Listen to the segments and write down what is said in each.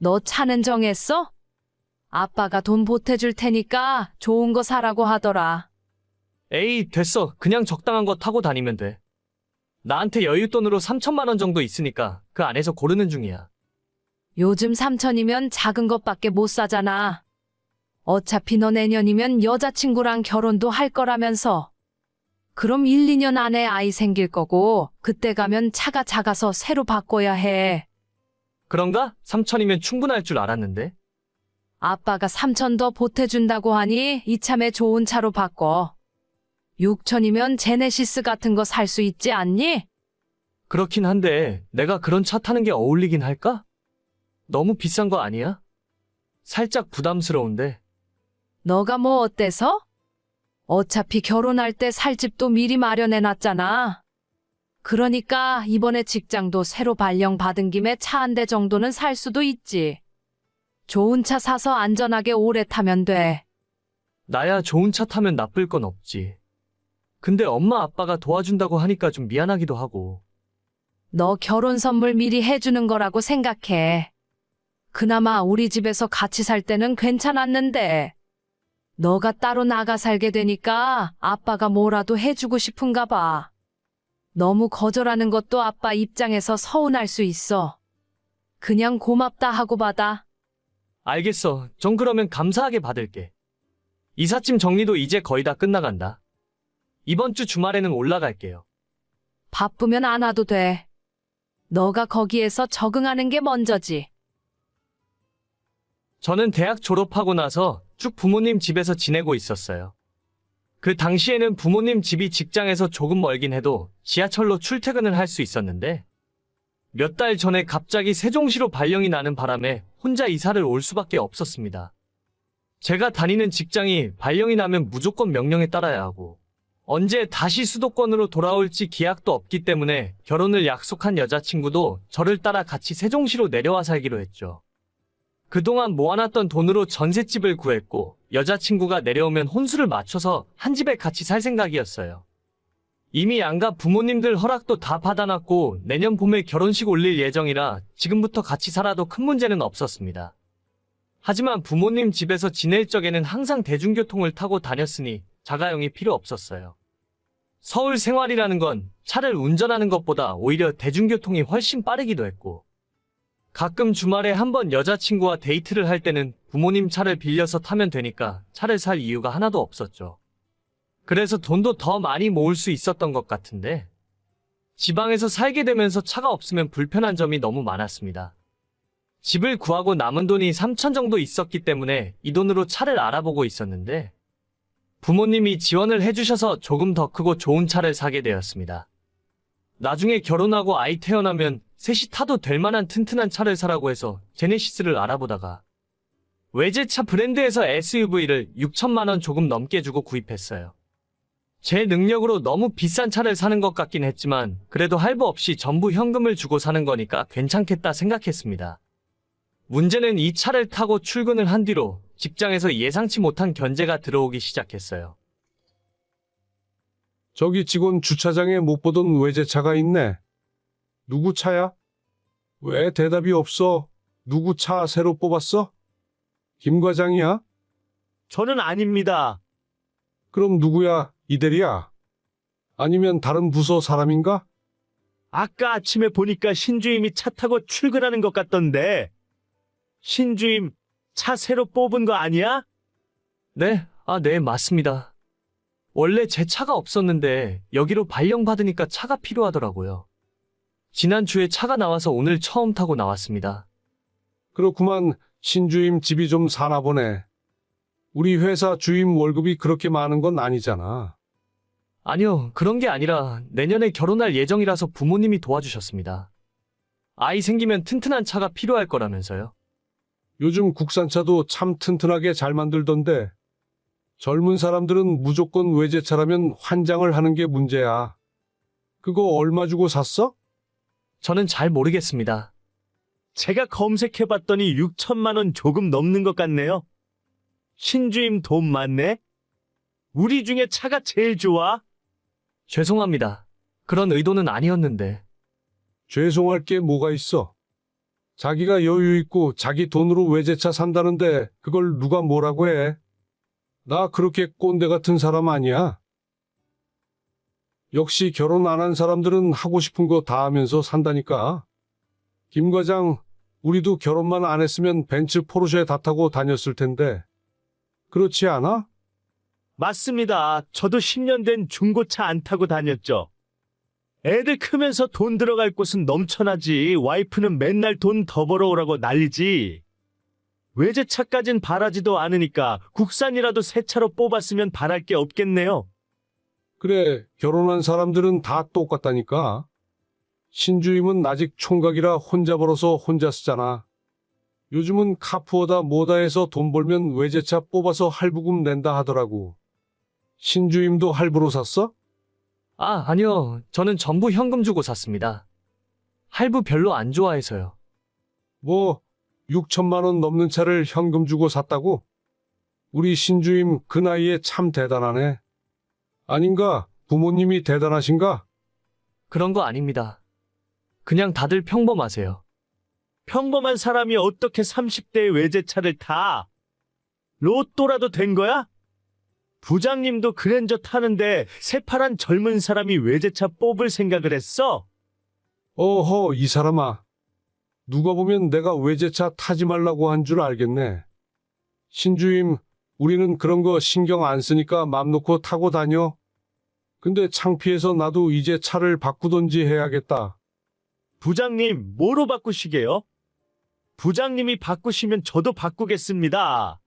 너 차는 정했어? 아빠가 돈 보태줄 테니까 좋은 거 사라고 하더라. 에이, 됐어. 그냥 적당한 거 타고 다니면 돼. 나한테 여윳돈으로 3천만 원 정도 있으니까 그 안에서 고르는 중이야. 요즘 3천이면 작은 것밖에 못 사잖아. 어차피 너 내년이면 여자친구랑 결혼도 할 거라면서. 그럼 1, 2년 안에 아이 생길 거고 그때 가면 차가 작아서 새로 바꿔야 해. 그런가? 3천이면 충분할 줄 알았는데. 아빠가 3천 더 보태준다고 하니 이참에 좋은 차로 바꿔. 6천이면 제네시스 같은 거 살 수 있지 않니? 그렇긴 한데 내가 그런 차 타는 게 어울리긴 할까? 너무 비싼 거 아니야? 살짝 부담스러운데. 너가 뭐 어때서? 어차피 결혼할 때 살 집도 미리 마련해 놨잖아. 그러니까 이번에 직장도 새로 발령받은 김에 차 한 대 정도는 살 수도 있지. 좋은 차 사서 안전하게 오래 타면 돼. 나야 좋은 차 타면 나쁠 건 없지. 근데 엄마 아빠가 도와준다고 하니까 좀 미안하기도 하고. 너 결혼 선물 미리 해주는 거라고 생각해. 그나마 우리 집에서 같이 살 때는 괜찮았는데. 너가 따로 나가 살게 되니까 아빠가 뭐라도 해주고 싶은가 봐. 너무 거절하는 것도 아빠 입장에서 서운할 수 있어. 그냥 고맙다 하고 받아. 알겠어. 전 그러면 감사하게 받을게. 이삿짐 정리도 이제 거의 다 끝나간다. 이번 주 주말에는 올라갈게요. 바쁘면 안 와도 돼. 너가 거기에서 적응하는 게 먼저지. 저는 대학 졸업하고 나서 쭉 부모님 집에서 지내고 있었어요. 그 당시에는 부모님 집이 직장에서 조금 멀긴 해도 지하철로 출퇴근을 할 수 있었는데 몇 달 전에 갑자기 세종시로 발령이 나는 바람에 혼자 이사를 올 수밖에 없었습니다. 제가 다니는 직장이 발령이 나면 무조건 명령에 따라야 하고 언제 다시 수도권으로 돌아올지 기약도 없기 때문에 결혼을 약속한 여자친구도 저를 따라 같이 세종시로 내려와 살기로 했죠. 그동안 모아놨던 돈으로 전셋집을 구했고 여자친구가 내려오면 혼수를 맞춰서 한 집에 같이 살 생각이었어요. 이미 양가 부모님들 허락도 다 받아놨고 내년 봄에 결혼식 올릴 예정이라 지금부터 같이 살아도 큰 문제는 없었습니다. 하지만 부모님 집에서 지낼 적에는 항상 대중교통을 타고 다녔으니 자가용이 필요 없었어요. 서울 생활이라는 건 차를 운전하는 것보다 오히려 대중교통이 훨씬 빠르기도 했고 가끔 주말에 한번 여자친구와 데이트를 할 때는 부모님 차를 빌려서 타면 되니까 차를 살 이유가 하나도 없었죠. 그래서 돈도 더 많이 모을 수 있었던 것 같은데 지방에서 살게 되면서 차가 없으면 불편한 점이 너무 많았습니다. 집을 구하고 남은 돈이 3천 정도 있었기 때문에 이 돈으로 차를 알아보고 있었는데 부모님이 지원을 해주셔서 조금 더 크고 좋은 차를 사게 되었습니다. 나중에 결혼하고 아이 태어나면 셋이 타도 될 만한 튼튼한 차를 사라고 해서 제네시스를 알아보다가 외제차 브랜드에서 SUV를 6천만 원 조금 넘게 주고 구입했어요. 제 능력으로 너무 비싼 차를 사는 것 같긴 했지만 그래도 할부 없이 전부 현금을 주고 사는 거니까 괜찮겠다 생각했습니다. 문제는 이 차를 타고 출근을 한 뒤로 직장에서 예상치 못한 견제가 들어오기 시작했어요. 저기 직원 주차장에 못 보던 외제차가 있네. 누구 차야? 왜 대답이 없어? 누구 차 새로 뽑았어? 김 과장이야? 저는 아닙니다. 그럼 누구야? 이대리야? 아니면 다른 부서 사람인가? 아까 아침에 보니까 신주임이 차 타고 출근하는 것 같던데. 신주임, 차 새로 뽑은 거 아니야? 네, 네, 맞습니다. 원래 제 차가 없었는데 여기로 발령받으니까 차가 필요하더라고요. 지난주에 차가 나와서 오늘 처음 타고 나왔습니다. 그렇구만. 신주임 집이 좀 사나 보네. 우리 회사 주임 월급이 그렇게 많은 건 아니잖아. 아니요, 그런 게 아니라 내년에 결혼할 예정이라서 부모님이 도와주셨습니다. 아이 생기면 튼튼한 차가 필요할 거라면서요. 요즘 국산차도 참 튼튼하게 잘 만들던데. 젊은 사람들은 무조건 외제차라면 환장을 하는 게 문제야. 그거 얼마 주고 샀어? 저는 잘 모르겠습니다. 제가 검색해봤더니 6천만 원 조금 넘는 것 같네요. 신주임 돈 많네? 우리 중에 차가 제일 좋아? 죄송합니다. 그런 의도는 아니었는데. 죄송할 게 뭐가 있어? 자기가 여유 있고 자기 돈으로 외제차 산다는데 그걸 누가 뭐라고 해? 나 그렇게 꼰대 같은 사람 아니야. 역시 결혼 안 한 사람들은 하고 싶은 거 다 하면서 산다니까. 김 과장, 우리도 결혼만 안 했으면 벤츠 포르쉐 다 타고 다녔을 텐데. 그렇지 않아? 맞습니다. 저도 10년 된 중고차 안 타고 다녔죠. 애들 크면서 돈 들어갈 곳은 넘쳐나지. 와이프는 맨날 돈 더 벌어오라고 난리지. 외제차까진 바라지도 않으니까 국산이라도 새 차로 뽑았으면 바랄 게 없겠네요. 그래, 결혼한 사람들은 다 똑같다니까. 신주임은 아직 총각이라 혼자 벌어서 혼자 쓰잖아. 요즘은 카푸어다 뭐다 해서 돈 벌면 외제차 뽑아서 할부금 낸다 하더라고. 신주임도 할부로 샀어? 아, 아니요. 저는 전부 현금 주고 샀습니다. 할부 별로 안 좋아해서요. 뭐 6천만 원 넘는 차를 현금 주고 샀다고? 우리 신주임 그 나이에 참 대단하네. 아닌가? 부모님이 대단하신가? 그런 거 아닙니다. 그냥 다들 평범하세요. 평범한 사람이 어떻게 30대의 외제차를 타? 로또라도 된 거야? 부장님도 그랜저 타는데 새파란 젊은 사람이 외제차 뽑을 생각을 했어? 어허, 이 사람아. 누가 보면 내가 외제차 타지 말라고 한 줄 알겠네. 신주임, 우리는 그런 거 신경 안 쓰니까 맘 놓고 타고 다녀. 근데 창피해서 나도 이제 차를 바꾸던지 해야겠다. 부장님, 뭐로 바꾸시게요? 부장님이 바꾸시면 저도 바꾸겠습니다.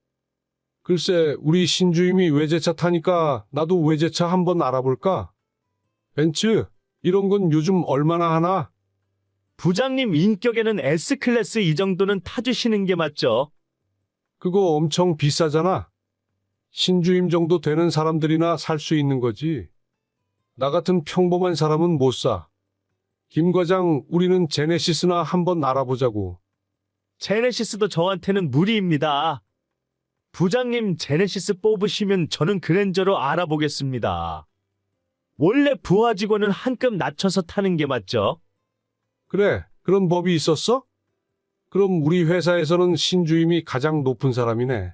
글쎄, 우리 신주임이 외제차 타니까 나도 외제차 한번 알아볼까? 벤츠, 이런 건 요즘 얼마나 하나? 부장님 인격에는 S클래스 이 정도는 타주시는 게 맞죠? 그거 엄청 비싸잖아. 신주임 정도 되는 사람들이나 살 수 있는 거지. 나 같은 평범한 사람은 못 사. 김 과장, 우리는 제네시스나 한번 알아보자고. 제네시스도 저한테는 무리입니다. 부장님 제네시스 뽑으시면 저는 그랜저로 알아보겠습니다. 원래 부하 직원은 한 급 낮춰서 타는 게 맞죠? 그래, 그런 법이 있었어? 그럼 우리 회사에서는 신주임이 가장 높은 사람이네.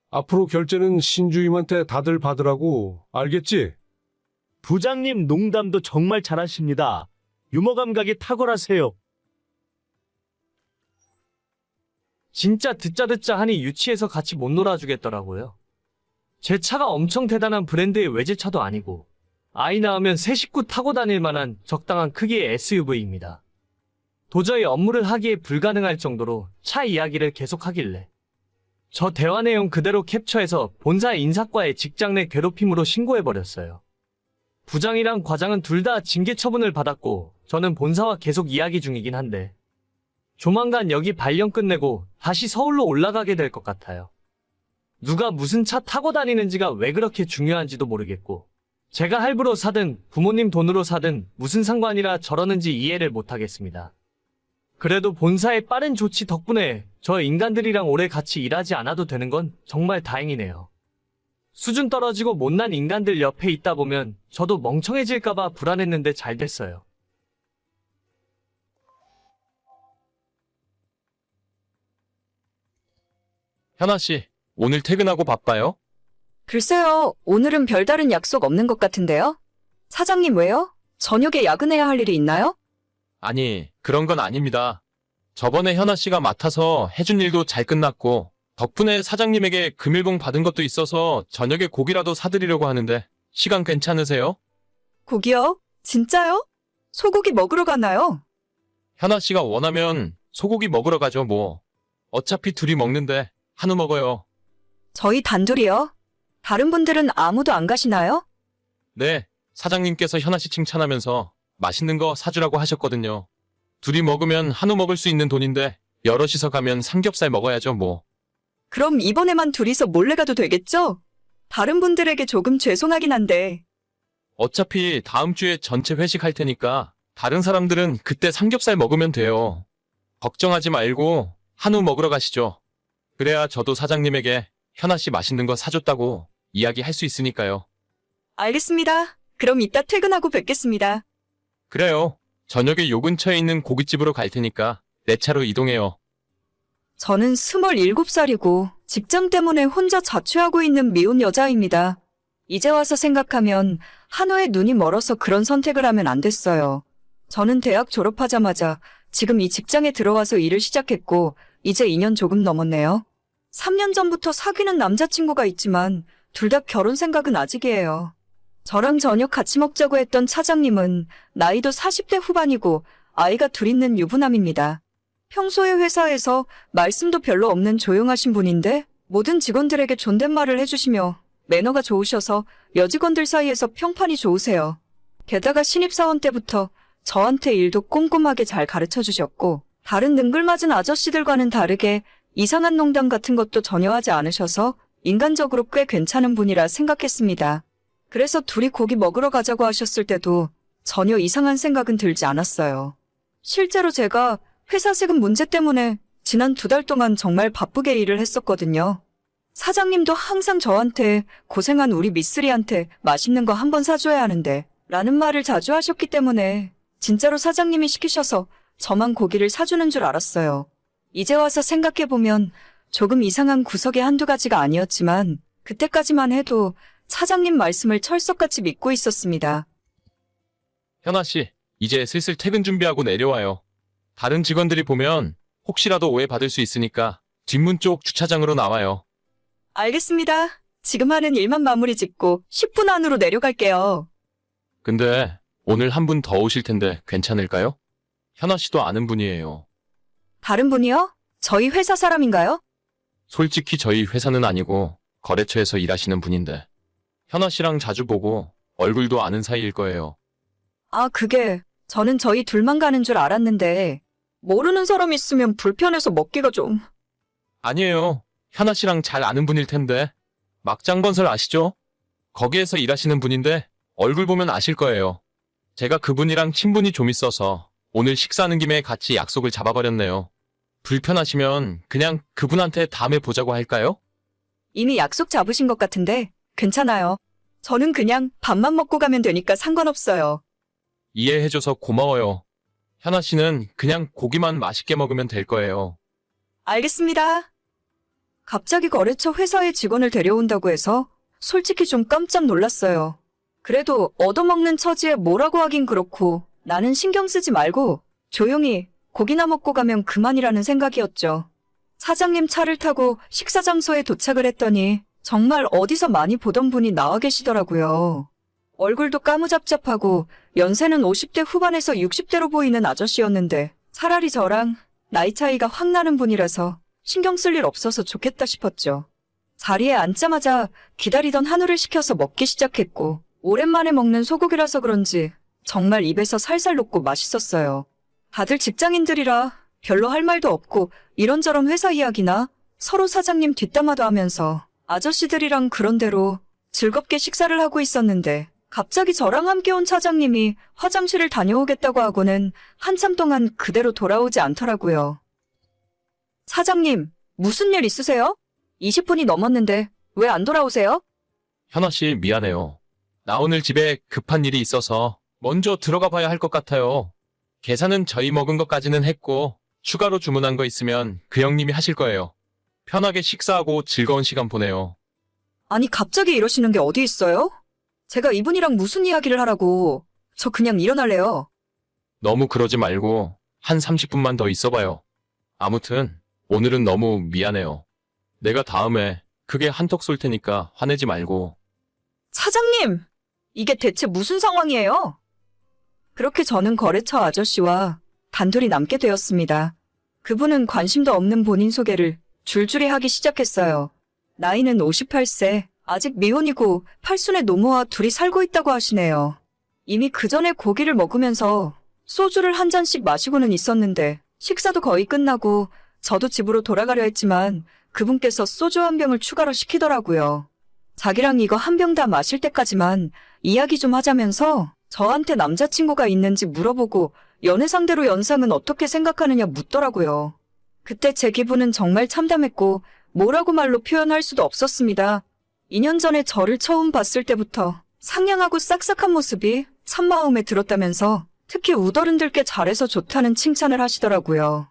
앞으로 결제는 신주임한테 다들 받으라고, 알겠지? 부장님 농담도 정말 잘하십니다. 유머 감각이 탁월하세요. 진짜 듣자 하니 유치해서 같이 못 놀아주겠더라고요. 제 차가 엄청 대단한 브랜드의 외제차도 아니고 아이 낳으면 새 식구 타고 다닐 만한 적당한 크기의 SUV입니다. 도저히 업무를 하기에 불가능할 정도로 차 이야기를 계속하길래 저 대화 내용 그대로 캡처해서 본사 인사과에 직장 내 괴롭힘으로 신고해버렸어요. 부장이랑 과장은 둘 다 징계 처분을 받았고 저는 본사와 계속 이야기 중이긴 한데 조만간 여기 발령 끝내고 다시 서울로 올라가게 될 것 같아요. 누가 무슨 차 타고 다니는지가 왜 그렇게 중요한지도 모르겠고 제가 할부로 사든 부모님 돈으로 사든 무슨 상관이라 저러는지 이해를 못하겠습니다. 그래도 본사의 빠른 조치 덕분에 저 인간들이랑 오래 같이 일하지 않아도 되는 건 정말 다행이네요. 수준 떨어지고 못난 인간들 옆에 있다 보면 저도 멍청해질까봐 불안했는데 잘 됐어요. 현아 씨, 오늘 퇴근하고 바빠요? 글쎄요, 오늘은 별다른 약속 없는 것 같은데요? 사장님 왜요? 저녁에 야근해야 할 일이 있나요? 아니, 그런 건 아닙니다. 저번에 현아 씨가 맡아서 해준 일도 잘 끝났고, 덕분에 사장님에게 금일봉 받은 것도 있어서 저녁에 고기라도 사드리려고 하는데, 시간 괜찮으세요? 고기요? 진짜요? 소고기 먹으러 가나요? 현아 씨가 원하면 소고기 먹으러 가죠, 뭐. 어차피 둘이 먹는데, 한우 먹어요. 저희 단둘이요? 다른 분들은 아무도 안 가시나요? 네, 사장님께서 현아 씨 칭찬하면서 맛있는 거 사주라고 하셨거든요. 둘이 먹으면 한우 먹을 수 있는 돈인데, 여럿이서 가면 삼겹살 먹어야죠, 뭐. 그럼 이번에만 둘이서 몰래 가도 되겠죠? 다른 분들에게 조금 죄송하긴 한데. 어차피 다음 주에 전체 회식할 테니까 다른 사람들은 그때 삼겹살 먹으면 돼요. 걱정하지 말고 한우 먹으러 가시죠. 그래야 저도 사장님에게 현아 씨 맛있는 거 사줬다고 이야기할 수 있으니까요. 알겠습니다. 그럼 이따 퇴근하고 뵙겠습니다. 그래요. 저녁에 요 근처에 있는 고깃집으로 갈 테니까 내 차로 이동해요. 저는 27살이고 직장 때문에 혼자 자취하고 있는 미혼 여자입니다. 이제 와서 생각하면 한우의 눈이 멀어서 그런 선택을 하면 안 됐어요. 저는 대학 졸업하자마자 지금 이 직장에 들어와서 일을 시작했고 이제 2년 조금 넘었네요. 3년 전부터 사귀는 남자친구가 있지만 둘 다 결혼 생각은 아직이에요. 저랑 저녁 같이 먹자고 했던 차장님은 나이도 40대 후반이고 아이가 둘 있는 유부남입니다. 평소에 회사에서 말씀도 별로 없는 조용하신 분인데 모든 직원들에게 존댓말을 해주시며 매너가 좋으셔서 여직원들 사이에서 평판이 좋으세요. 게다가 신입사원 때부터 저한테 일도 꼼꼼하게 잘 가르쳐 주셨고 다른 능글맞은 아저씨들과는 다르게 이상한 농담 같은 것도 전혀 하지 않으셔서 인간적으로 꽤 괜찮은 분이라 생각했습니다. 그래서 둘이 고기 먹으러 가자고 하셨을 때도 전혀 이상한 생각은 들지 않았어요. 실제로 제가 회사 세금 문제 때문에 지난 2달 동안 정말 바쁘게 일을 했었거든요. 사장님도 항상 저한테 고생한 우리 미쓰리한테 맛있는 거 한번 사줘야 하는데 라는 말을 자주 하셨기 때문에 진짜로 사장님이 시키셔서 저만 고기를 사주는 줄 알았어요. 이제 와서 생각해보면 조금 이상한 구석이 한두 가지가 아니었지만 그때까지만 해도 사장님 말씀을 철석같이 믿고 있었습니다. 현아 씨, 이제 슬슬 퇴근 준비하고 내려와요. 다른 직원들이 보면 혹시라도 오해받을 수 있으니까 뒷문 쪽 주차장으로 나와요. 알겠습니다. 지금 하는 일만 마무리 짓고 10분 안으로 내려갈게요. 근데 오늘 한 분 더 오실 텐데 괜찮을까요? 현아 씨도 아는 분이에요. 다른 분이요? 저희 회사 사람인가요? 솔직히 저희 회사는 아니고 거래처에서 일하시는 분인데 현아 씨랑 자주 보고 얼굴도 아는 사이일 거예요. 아, 그게 저는 저희 둘만 가는 줄 알았는데 모르는 사람 있으면 불편해서 먹기가 좀... 아니에요. 현아 씨랑 잘 아는 분일 텐데. 막장건설 아시죠? 거기에서 일하시는 분인데 얼굴 보면 아실 거예요. 제가 그분이랑 친분이 좀 있어서 오늘 식사하는 김에 같이 약속을 잡아버렸네요. 불편하시면 그냥 그분한테 다음에 보자고 할까요? 이미 약속 잡으신 것 같은데 괜찮아요. 저는 그냥 밥만 먹고 가면 되니까 상관없어요. 이해해줘서 고마워요. 현아 씨는 그냥 고기만 맛있게 먹으면 될 거예요. 알겠습니다. 갑자기 거래처 회사에 직원을 데려온다고 해서 솔직히 좀 깜짝 놀랐어요. 그래도 얻어먹는 처지에 뭐라고 하긴 그렇고 나는 신경 쓰지 말고 조용히 고기나 먹고 가면 그만이라는 생각이었죠. 사장님 차를 타고 식사 장소에 도착을 했더니 정말 어디서 많이 보던 분이 나와 계시더라고요. 얼굴도 까무잡잡하고 연세는 50대 후반에서 60대로 보이는 아저씨였는데 차라리 저랑 나이 차이가 확 나는 분이라서 신경 쓸 일 없어서 좋겠다 싶었죠. 자리에 앉자마자 기다리던 한우를 시켜서 먹기 시작했고 오랜만에 먹는 소고기라서 그런지 정말 입에서 살살 녹고 맛있었어요. 다들 직장인들이라 별로 할 말도 없고 이런저런 회사 이야기나 서로 사장님 뒷담화도 하면서 아저씨들이랑 그런대로 즐겁게 식사를 하고 있었는데 갑자기 저랑 함께 온 차장님이 화장실을 다녀오겠다고 하고는 한참 동안 그대로 돌아오지 않더라고요. 사장님, 무슨 일 있으세요? 20분이 넘었는데 왜 안 돌아오세요? 현아 씨 미안해요. 나 오늘 집에 급한 일이 있어서 먼저 들어가 봐야 할 것 같아요. 계산은 저희 먹은 것까지는 했고 추가로 주문한 거 있으면 그 형님이 하실 거예요. 편하게 식사하고 즐거운 시간 보내요. 아니 갑자기 이러시는 게 어디 있어요? 제가 이분이랑 무슨 이야기를 하라고. 저 그냥 일어날래요. 너무 그러지 말고 한 30분만 더 있어봐요. 아무튼 오늘은 너무 미안해요. 내가 다음에 크게 한턱 쏠 테니까 화내지 말고. 차장님! 이게 대체 무슨 상황이에요? 그렇게 저는 거래처 아저씨와 단둘이 남게 되었습니다. 그분은 관심도 없는 본인 소개를 줄줄이 하기 시작했어요. 나이는 58세, 아직 미혼이고 팔순의 노모와 둘이 살고 있다고 하시네요. 이미 그 전에 고기를 먹으면서 소주를 한 잔씩 마시고는 있었는데 식사도 거의 끝나고 저도 집으로 돌아가려 했지만 그분께서 소주 한 병을 추가로 시키더라고요. 자기랑 이거 한 병 다 마실 때까지만 이야기 좀 하자면서 저한테 남자친구가 있는지 물어보고 연애 상대로 연상은 어떻게 생각하느냐 묻더라고요. 그때 제 기분은 정말 참담했고 뭐라고 말로 표현할 수도 없었습니다. 2년 전에 저를 처음 봤을 때부터 상냥하고 싹싹한 모습이 참 마음에 들었다면서 특히 우더른들께 잘해서 좋다는 칭찬을 하시더라고요.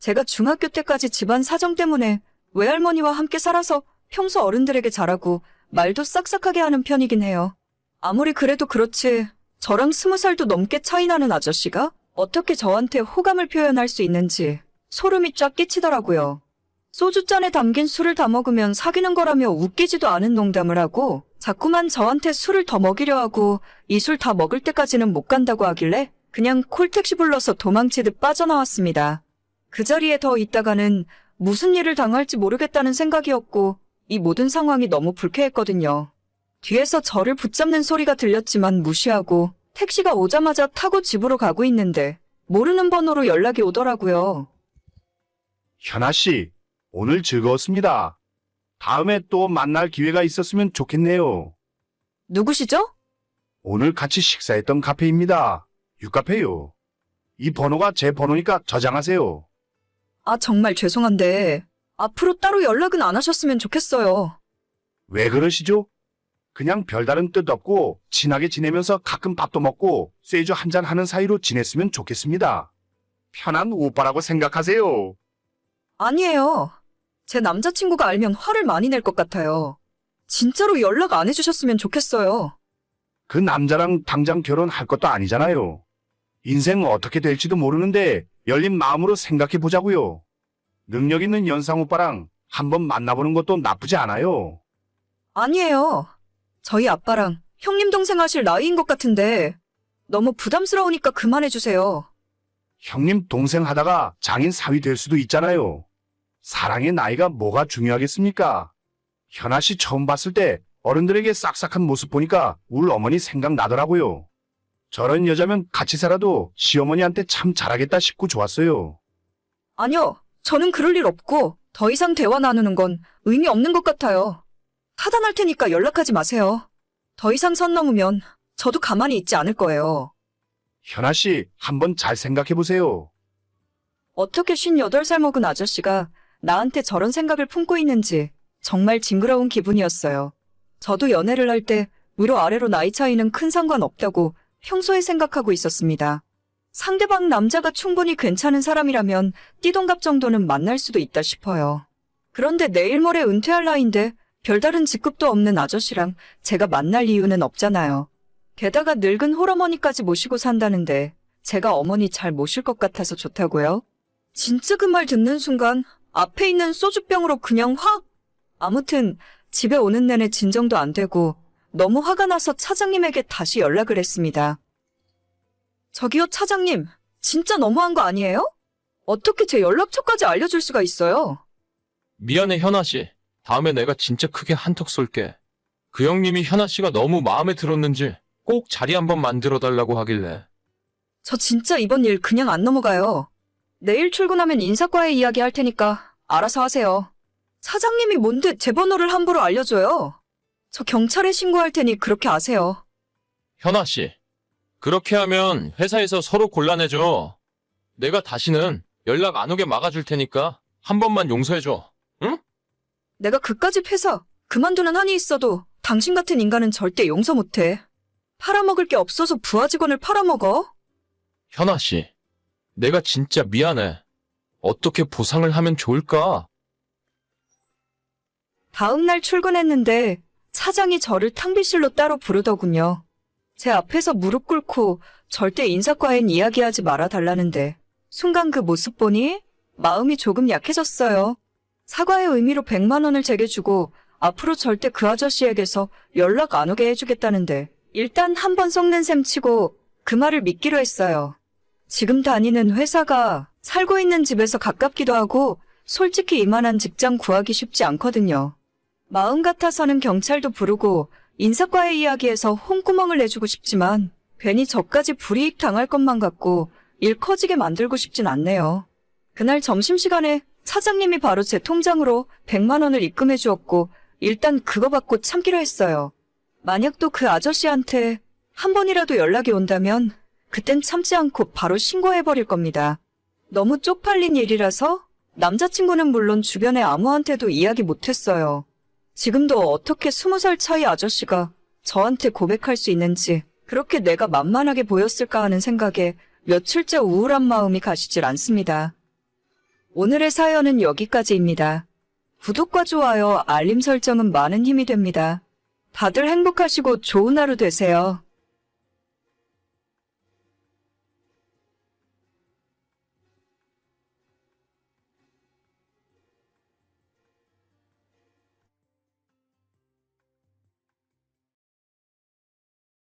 제가 중학교 때까지 집안 사정 때문에 외할머니와 함께 살아서 평소 어른들에게 잘하고 말도 싹싹하게 하는 편이긴 해요. 아무리 그래도 그렇지 저랑 20살도 넘게 차이 나는 아저씨가 어떻게 저한테 호감을 표현할 수 있는지 소름이 쫙 끼치더라고요. 소주잔에 담긴 술을 다 먹으면 사귀는 거라며 웃기지도 않은 농담을 하고 자꾸만 저한테 술을 더 먹이려 하고 이 술 다 먹을 때까지는 못 간다고 하길래 그냥 콜택시 불러서 도망치듯 빠져나왔습니다. 그 자리에 더 있다가는 무슨 일을 당할지 모르겠다는 생각이었고 이 모든 상황이 너무 불쾌했거든요. 뒤에서 저를 붙잡는 소리가 들렸지만 무시하고 택시가 오자마자 타고 집으로 가고 있는데 모르는 번호로 연락이 오더라고요. 현아 씨, 오늘 즐거웠습니다. 다음에 또 만날 기회가 있었으면 좋겠네요. 누구시죠? 오늘 같이 식사했던 카페입니다. 유카페요. 이 번호가 제 번호니까 저장하세요. 아, 정말 죄송한데 앞으로 따로 연락은 안 하셨으면 좋겠어요. 왜 그러시죠? 그냥 별다른 뜻 없고 친하게 지내면서 가끔 밥도 먹고 쇠주 한잔 하는 사이로 지냈으면 좋겠습니다. 편한 오빠라고 생각하세요. 아니에요. 제 남자친구가 알면 화를 많이 낼 것 같아요. 진짜로 연락 안 해주셨으면 좋겠어요. 그 남자랑 당장 결혼할 것도 아니잖아요. 인생 어떻게 될지도 모르는데 열린 마음으로 생각해 보자고요. 능력 있는 연상 오빠랑 한번 만나보는 것도 나쁘지 않아요. 아니에요. 저희 아빠랑 형님 동생 하실 나이인 것 같은데 너무 부담스러우니까 그만해주세요. 형님 동생 하다가 장인 사위 될 수도 있잖아요. 사랑의 나이가 뭐가 중요하겠습니까? 현아 씨 처음 봤을 때 어른들에게 싹싹한 모습 보니까 울 어머니 생각나더라고요. 저런 여자면 같이 살아도 시어머니한테 참 잘하겠다 싶고 좋았어요. 아니요. 저는 그럴 일 없고 더 이상 대화 나누는 건 의미 없는 것 같아요. 차단할 테니까 연락하지 마세요. 더 이상 선 넘으면 저도 가만히 있지 않을 거예요. 현아 씨 한번 잘 생각해 보세요. 어떻게 58살 먹은 아저씨가 나한테 저런 생각을 품고 있는지 정말 징그러운 기분이었어요. 저도 연애를 할 때 위로 아래로 나이 차이는 큰 상관 없다고 평소에 생각하고 있었습니다. 상대방 남자가 충분히 괜찮은 사람이라면 띠동갑 정도는 만날 수도 있다 싶어요. 그런데 내일 모레 은퇴할 나이인데 별다른 직급도 없는 아저씨랑 제가 만날 이유는 없잖아요. 게다가 늙은 홀어머니까지 모시고 산다는데 제가 어머니 잘 모실 것 같아서 좋다고요? 진짜 그 말 듣는 순간 앞에 있는 소주병으로 그냥 확! 아무튼 집에 오는 내내 진정도 안 되고 너무 화가 나서 차장님에게 다시 연락을 했습니다. 저기요 차장님, 진짜 너무한 거 아니에요? 어떻게 제 연락처까지 알려줄 수가 있어요? 미안해, 현아 씨. 다음에 내가 진짜 크게 한턱 쏠게. 그 형님이 현아 씨가 너무 마음에 들었는지 꼭 자리 한번 만들어 달라고 하길래. 저 진짜 이번 일 그냥 안 넘어가요. 내일 출근하면 인사과에 이야기할 테니까 알아서 하세요. 사장님이 뭔데 제 번호를 함부로 알려줘요. 저 경찰에 신고할 테니 그렇게 아세요. 현아 씨, 그렇게 하면 회사에서 서로 곤란해져. 내가 다시는 연락 안 오게 막아줄 테니까 한 번만 용서해줘. 응? 내가 그까짓 회사 그만두는 한이 있어도 당신 같은 인간은 절대 용서 못해. 팔아먹을 게 없어서 부하 직원을 팔아먹어? 현아 씨, 내가 진짜 미안해. 어떻게 보상을 하면 좋을까? 다음 날 출근했는데 차장이 저를 탕비실로 따로 부르더군요. 제 앞에서 무릎 꿇고 절대 인사과엔 이야기하지 말아달라는데 순간 그 모습 보니 마음이 조금 약해졌어요. 사과의 의미로 100만 원을 제게 주고 앞으로 절대 그 아저씨에게서 연락 안 오게 해주겠다는데 일단 한번 썩는 셈 치고 그 말을 믿기로 했어요. 지금 다니는 회사가 살고 있는 집에서 가깝기도 하고 솔직히 이만한 직장 구하기 쉽지 않거든요. 마음 같아서는 경찰도 부르고 인사과의 이야기에서 홍구멍을 내주고 싶지만 괜히 저까지 불이익 당할 것만 같고 일 커지게 만들고 싶진 않네요. 그날 점심시간에 차장님이 바로 제 통장으로 100만 원을 입금해 주었고 일단 그거 받고 참기로 했어요. 만약 또 그 아저씨한테 한 번이라도 연락이 온다면 그땐 참지 않고 바로 신고해버릴 겁니다. 너무 쪽팔린 일이라서 남자친구는 물론 주변에 아무한테도 이야기 못했어요. 지금도 어떻게 20살 차이 아저씨가 저한테 고백할 수 있는지 그렇게 내가 만만하게 보였을까 하는 생각에 며칠째 우울한 마음이 가시질 않습니다. 오늘의 사연은 여기까지입니다. 구독과 좋아요, 알림 설정은 많은 힘이 됩니다. 다들 행복하시고 좋은 하루 되세요.